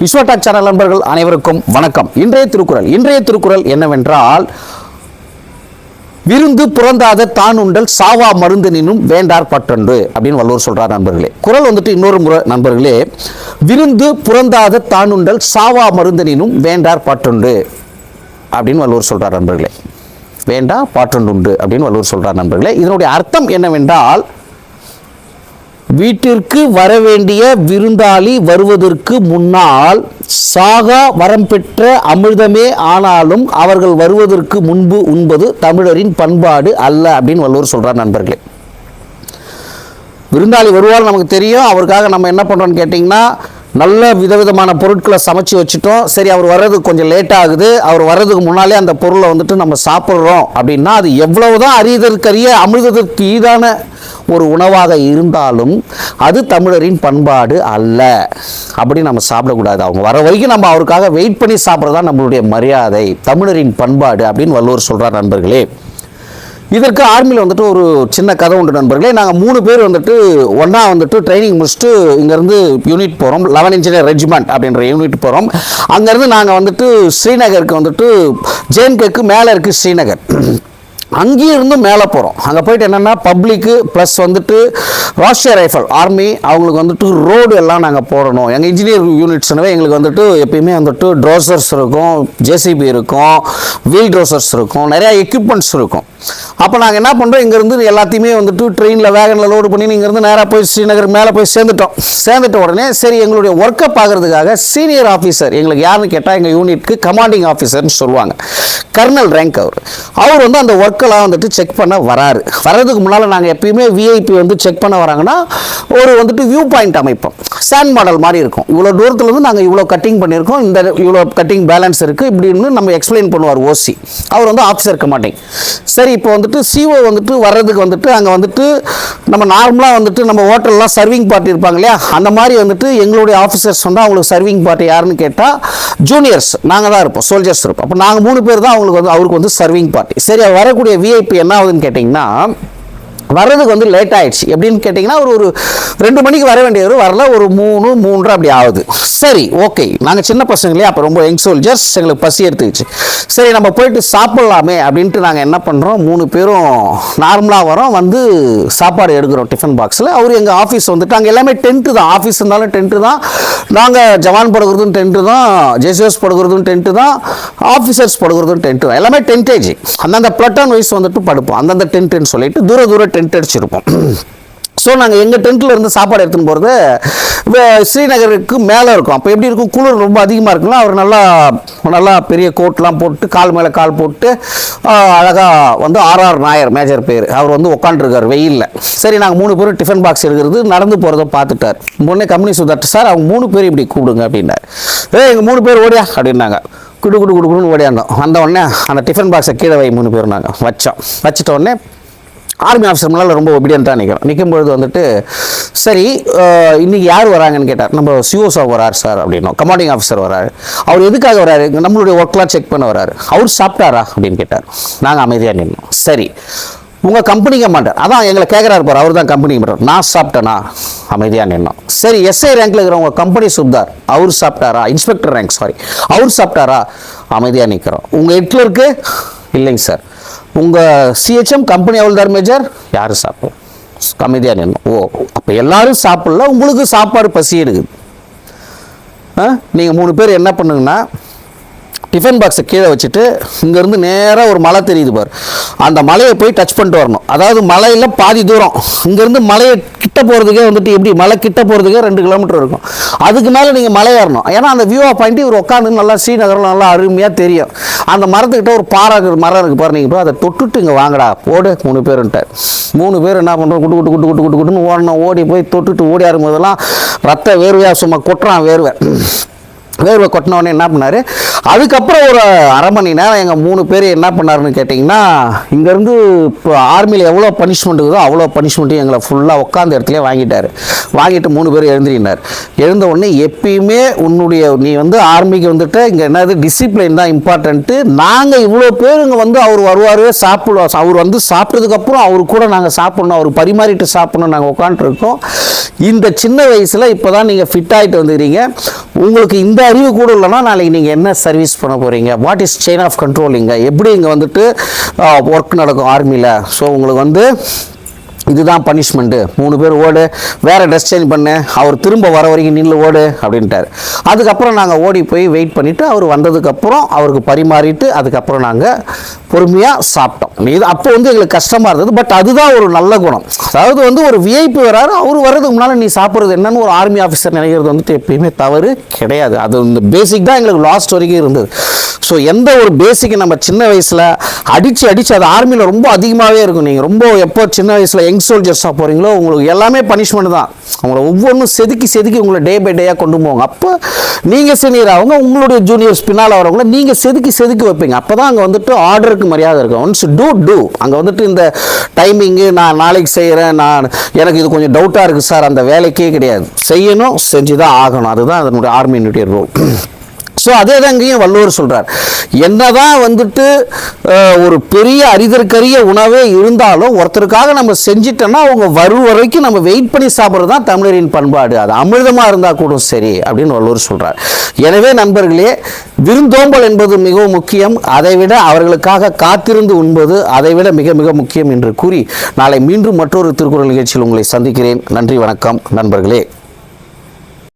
விஸ்வடாக் channel நண்பர்கள் அனைவருக்கும் வணக்கம். இன்றைய திருக்குறள் என்னவென்றால், விருந்து புறந்தாத தானுண்டல் சாவா மருந்தினும் வேண்டார் பட்டொன்று அப்படின்னு வள்ளுவர் சொல்றார் நண்பர்களே. குறள் இன்னொரு முறை நண்பர்களே, விருந்து புறந்தாத தானுண்டல் சாவா மருந்தினும் வேண்டார் பட்டொன்று அப்படின்னு வள்ளுவர் சொல்றார் நண்பர்களே. வேண்டா பாட்டொன்று அப்படின்னு வள்ளுவர் சொல்றார் நண்பர்களே. இதனுடைய அர்த்தம் என்னவென்றால், வீட்டிற்கு வரவேண்டிய விருந்தாளி வருவதற்கு முன்னால் சாகா வரம் பெற்ற அமிர்தமே ஆனாலும் அவர்கள் வருவதற்கு முன்பு உண்பது தமிழரின் பண்பாடு அல்ல அப்படின்னு வள்ளுவர் சொல்றார் நண்பர்களே. விருந்தாளி வருவார் நமக்கு தெரியும். அவருக்காக நம்ம என்ன பண்ணுறோம்னு கேட்டிங்கன்னா, நல்ல விதவிதமான பொருட்களை சமைச்சு வச்சுட்டோம். சரி, அவர் வர்றதுக்கு கொஞ்சம் லேட் ஆகுது, அவர் வர்றதுக்கு முன்னாலே அந்த பொருளை நம்ம சாப்பிட்றோம் அப்படின்னா, அது எவ்வளவுதான் அரியதற்கரிய அமிர்தத்திற்கு ஈடான ஒரு உணவாக இருந்தாலும் அது தமிழரின் பண்பாடு அல்ல. அப்படி நம்ம சாப்பிடக்கூடாது. அவங்க வர வரைக்கும் நம்ம அவருக்காக வெயிட் பண்ணி சாப்பிட்றதா நம்மளுடைய மரியாதை, தமிழரின் பண்பாடு அப்படின்னு வள்ளுவர் சொல்கிறார் நண்பர்களே. இதற்கு ஆர்மியில் ஒரு சின்ன கதை உண்டு நண்பர்களே. நாங்கள் 3 பேர் ஒன்றா ட்ரைனிங் முடிச்சுட்டு இங்கேருந்து யூனிட் போகிறோம். 11 இன்ஜினியர் ரெஜிமெண்ட் அப்படின்ற யூனிட் போகிறோம். அங்கேருந்து நாங்கள் ஸ்ரீநகருக்கு ஜேஎன்கேக்கு மேலே இருக்குது ஸ்ரீநகர். அங்கேயும் இருந்து மேலே போகிறோம். அங்கே போயிட்டு என்னென்னா, பப்ளிக்கு ப்ளஸ் ராஷ்ட்ரிய ரைஃபிள் ஆர்மி அவங்களுக்கு ரோடு எல்லாம் நாங்கள் போடணும். எங்கள் இன்ஜினியர் யூனிட்ஸ்னவே எங்களுக்கு எப்பயுமே ட்ரோசர்ஸ் இருக்கும், ஜேசிபி இருக்கும், வீல் ட்ரோசர்ஸ் இருக்கும், நிறையா எக்யூப்மெண்ட்ஸ் இருக்கும். அப்போ நாங்கள் என்ன பண்ணுறோம், இங்கேருந்து எல்லாத்தையுமே ட்ரெயினில் வேகனில் லோடு பண்ணி இங்கேருந்து நேராக போய் ஸ்ரீநகர் மேலே போய் சேர்ந்துட்ட உடனே சரி, எங்களுடைய ஒர்க்கை பார்க்குறதுக்காக சீனியர் ஆஃபீஸர், எங்களுக்கு யாருன்னு கேட்டால் எங்கள் யூனிட்க்கு கமாண்டிங் ஆஃபீஸர்னு சொல்லுவாங்க, கர்னல் ரேங்க் அவர் அந்த ஒர்க்கெல்லாம் செக் பண்ண வர்றதுக்கு முன்னால் நாங்கள் எப்பயுமே விஐபி செக் பண்ண வராங்கன்னா ஒரு வியூ பாயிண்ட் அமைப்போம். சாண்ட் மாடல் மாதிரி இருக்கும். இவ்வளோ தூரத்துலேருந்து நாங்கள் இவ்வளோ கட்டிங் பண்ணியிருக்கோம், இந்த இவ்வளோ கட்டிங் பேலன்ஸ் இருக்குது இப்படின்னு நம்ம எக்ஸ்பிளைன் பண்ணுவார் ஓசி. அவர் ஆஃபீஸர் கமாண்டிங். சரி, இப்போ சிஓ வர்றதுக்கு அங்கே நம்ம நார்மலாக நம்ம ஹோட்டல்லாம் சர்விங் பார்ட்டி இருப்பாங்க இல்லையா, அந்த மாதிரி எங்களுடைய ஆஃபீஸர்ஸ் அவங்களுக்கு சர்விங் பார்ட்டி யாருன்னு கேட்டால் ஜூனியர்ஸ் நாங்கள் தான் இருப்போம், சோல்ஜர்ஸ் இருப்போம். அப்போ நாங்கள் 3 பேர் தான் அவருக்கு சர்விங் பார்ட்டி. சரி, வரக்கூடிய விஐபி என்ன ஆகுதுன்னு கேட்டிங்கன்னா, வர்றதுக்கு லேட் ஆகிடுச்சு. எப்படின்னு கேட்டிங்கன்னா, ஒரு 2 மணிக்கு வர வேண்டியவர் வரல, ஒரு 3, 3:30 அப்படி ஆகுது. சரி, ஓகே, நாங்கள் சின்ன பசங்களே, அப்போ ரொம்ப யங் சோல்ஜர்ஸ், எங்களுக்கு பசி எடுத்துக்கிச்சு. சரி, நம்ம போயிட்டு சாப்பிட்லாமே அப்படின்ட்டு நாங்கள் என்ன பண்ணுறோம், 3 பேரும் நார்மலாக வரோம், சாப்பாடு எடுக்கிறோம் டிஃபன் பாக்ஸில். அவர் எங்கள் ஆஃபீஸ் அங்கே எல்லாமே டென்ட்டு தான், ஆஃபீஸ் இருந்தாலும் டென்ட்டு தான், நாங்கள் ஜவான் படுக்கிறதும் டென்ட்டு தான், ஜேசிஎஸ் படுக்கிறதும் டென்ட்டு தான், ஆஃபீஸர்ஸ் படுக்கிறதும் டென்ட்டு தான், எல்லாமே டென்டேஜ். அந்தந்த பிளட்டான் வைஸ் படுப்போம். அந்தந்த டென்ட்டுன்னு சொல்லிட்டு தூர டென்ட் அடிச்சிருப்போம். ஸோ நாங்கள் எங்கள் டென்ட்டில் இருந்து சாப்பாடு எடுத்துன்னு போகிறது ஸ்ரீநகருக்கு மேலே இருக்கும். அப்போ எப்படி இருக்கும், குளிர் ரொம்ப அதிகமாக இருக்குன்னா, அவர் நல்லா பெரிய கோட்லாம் போட்டு கால் மேலே கால் போட்டு அழகாக ஆர்ஆர் நாயர் மேஜர் பேர் அவர் உட்காந்துருக்கார் வெயிலில். சரி, நாங்கள் 3 பேரும் டிஃபன் பாக்ஸ் எடுக்கிறது நடந்து போகிறத பார்த்துட்டார். முன்னே கம்பெனி சுதாட்டு, சார் அவங்க 3 பேர் இப்படி கூப்பிடுங்க அப்படின்னாரு. எங்கள் 3 பேர் ஓடியா அப்படின்னாங்க. குடுன்னு ஓடியாந்தோம். வந்த உடனே அந்த டிஃபன் பாக்ஸை கீழே 3 பேர் நாங்கள் வச்சிட்ட உடனே ஆர்மி ஆஃபீஸர் முன்னால் ரொம்ப ஒபீடியண்ட்டாக நிற்கும்பொழுது சரி, இன்றைக்கி யார் வராங்கன்னு கேட்டார். நம்ம சிஓ சார் வரார் சார் அப்படின்னோம். கமாண்டிங் ஆஃபீஸர் வராரு. அவர் எதுக்காக வராரு, நம்மளுடைய ஒர்க்லாம் செக் பண்ண வராரு. அவர் சாப்பிட்டாரா அப்படின்னு கேட்டார். நாங்கள் அமைதியாக நின்னோம். சரி, உங்கள் கம்பெனி கமாண்டர் அதான் எங்களை கேட்குறாரு பாரு, அவர் தான் கம்பெனி கமாண்டர். நான் சாப்பிட்டேனா? அமைதியாக நின்னோம். சரி, எஸ்ஐ ரேங்க்கில் இருக்கிற உங்கள் கம்பெனி சுப்தார் அவர் சாப்பிட்டாரா? இன்ஸ்பெக்டர் ரேங்க் அவர் சாப்பிட்டாரா? அமைதியாக நிற்கிறோம். உங்கள் ஹிட்லருக்கு? இல்லைங்க சார். உங்கள் சிஹெச்எம் கம்பெனி ஹவுல்தார் மேஜர் யார் சாப்பிடும்? அமைதியாக நின்னோம். ஓ, அப்போ எல்லாரும் சாப்பிடல, உங்களுக்கு சாப்பாடு பசி எடுக்குது. நீங்கள் 3 பேர் என்ன பண்ணுங்கன்னா, டிஃபன் பாக்ஸை கீழே வச்சுட்டு இங்கேருந்து நேராக ஒரு மலை தெரியுது பார், அந்த மலையை போய் டச் பண்ணிட்டு வரணும். அதாவது மலையில் பாதி தூரம், இங்கேருந்து மலையை கிட்ட போகிறதுக்கே எப்படி மலை கிட்ட போகிறதுக்கே 2 கிலோமீட்டர் இருக்கும். அதுக்கு மேலே நீங்கள் மலை ஏறணும். ஏன்னா அந்த வியூவை பாயிண்ட்டு இவர் உட்காந்து நல்லா ஸ்ரீநகரில் நல்லா அருமையாக தெரியும். அந்த மரத்துக்கிட்ட ஒரு மரம் இருக்குது பாரு, நீங்கள் போய் அதை தொட்டுட்டு இங்கே வாங்கடா போடு 3 பேருன்ட்டார். 3 பேர் என்ன பண்ணுறோம், குட்டுன்னு ஓடணும். ஓடி போய் தொட்டுட்டு ஓடி ஆடும்போதெல்லாம் ரத்த வேர்வையாக சும்மா கொட்டுறான். வேர்வை கொட்டினவொடனே என்ன பண்ணார், அதுக்கப்புறம் ஒரு அரை மணி நேரம் எங்கள் 3 பேர் என்ன பண்ணாருன்னு கேட்டிங்கன்னா, இங்கேருந்து இப்போ ஆர்மியில் எவ்வளோ பனிஷ்மெண்ட் இருக்குதோ அவ்வளோ பனிஷ்மெண்ட்டும் எங்களை ஃபுல்லாக உட்காந்த இடத்துல வாங்கிட்டு 3 பேர் எழுந்திரினார். எழுந்த உடனே எப்பயுமே நீ ஆர்மிக்கு இங்கே என்னது டிசிப்ளின் தான் இம்பார்ட்டன்ட்டு. நாங்கள் இவ்வளோ பேர் இங்கே அவர் வருவார் சாப்பிடுவோம். அவர் சாப்பிட்டதுக்கப்புறம் அவரு கூட நாங்கள் சாப்பிட்ணும், அவர் பரிமாறிட்டு சாப்பிட்ணும். நாங்கள் உட்காந்துருக்கோம். இந்த சின்ன வயசில் இப்போ தான் நீங்கள் ஃபிட் ஆகிட்டு வந்துக்கிறீங்க. உங்களுக்கு இந்த அறிவு கூட இல்லைன்னா நாளைக்கு நீங்கள் என்ன சர்வீஸ் பண்ண போகிறீங்க? வாட் இஸ் செயின் ஆஃப் கண்ட்ரோலிங்க? எப்படி இங்கே வந்துட்டு ஒர்க் நடக்கும் ஆர்மியில்? ஸோ உங்களுக்கு வந்து இதுதான் பனிஷ்மெண்ட்டு. 3 பேர் ஓடு, வேறு ட்ரெஸ் சேஞ்ச் பண்ணு, அவர் திரும்ப வர வரைக்கும் நின்று ஓடு அப்படின்ட்டார். அதுக்கப்புறம் நாங்கள் ஓடி போய் வெயிட் பண்ணிவிட்டு அவர் வந்ததுக்கப்புறம் அவருக்கு பரிமாறிட்டு அதுக்கப்புறம் நாங்கள் பொறுமையாக சாப்பிட்டோம். இது அப்போ வந்து எங்களுக்கு கஷ்டமாக இருந்தது. பட் அதுதான் ஒரு நல்ல குணம். அதாவது வந்து ஒரு விஐபி வராரு, அவர் வர்றதுக்கு முன்னால் நீ சாப்பிட்றது என்னன்னு ஒரு ஆர்மி ஆஃபீஸர் நினைக்கிறது வந்துட்டு எப்பயுமே தவறு கிடையாது. அது இந்த பேசிக் தான் எங்களுக்கு லாஸ்ட் வரைக்கும் இருந்தது. ஸோ எந்த ஒரு பேசிக்கை நம்ம சின்ன வயசில் அடித்து அது ஆர்மியில் ரொம்ப அதிகமாகவே இருக்கும். நீங்கள் ரொம்ப எப்போ சின்ன வயசில் யங் சோல்ஜர்ஸாக போகிறீங்களோ உங்களுக்கு எல்லாமே பனிஷ்மெண்ட் தான். உங்களை ஒவ்வொன்றும் செதுக்கி உங்களை டே பை டேயாக கொண்டு போவாங்க. அப்போ நீங்கள் சீனியர் ஆகுங்க, உங்களுடைய ஜூனியர்ஸ் பின்னால் வரவங்கள நீங்கள் செதுக்கி வைப்பீங்க. அப்போ தான் அங்கே வந்துட்டு ஆர்டருக்கு மரியாதை இருக்கும். ஒன்ஸ் டூ அங்கே வந்துட்டு இந்த டைமிங்கு நான் நாளைக்கு செய்கிறேன், எனக்கு இது கொஞ்சம் டவுட்டாக இருக்குது சார், அந்த வேலைக்கே கிடையாது. செய்யணும், செஞ்சு தான் ஆகணும். அதுதான் அதனுடைய ஆர்மியினுடைய ரோல். ஸோ அதே தான் இங்கேயும் வள்ளுவர் சொல்கிறார். என்னதான் வந்துட்டு ஒரு பெரிய அரிதற்கரிய உணவே இருந்தாலும் ஒருத்தருக்காக நம்ம செஞ்சிட்டோன்னா அவங்க வரும் வரைக்கும் நம்ம வெயிட் பண்ணி சாப்பிட்றது தான் தமிழரின் பண்பாடு. அது அமிர்தமாக இருந்தால் கூட சரி அப்படின்னு வள்ளுவர் சொல்கிறார். எனவே நண்பர்களே, விருந்தோம்பல் என்பது மிகவும் முக்கியம். அதைவிட அவர்களுக்காக காத்திருந்து உண்பது அதைவிட மிக மிக முக்கியம் என்று கூறி நாளை மீண்டும் மற்றொரு திருக்குறள் நிகழ்ச்சியில் உங்களை சந்திக்கிறேன். நன்றி, வணக்கம் நண்பர்களே.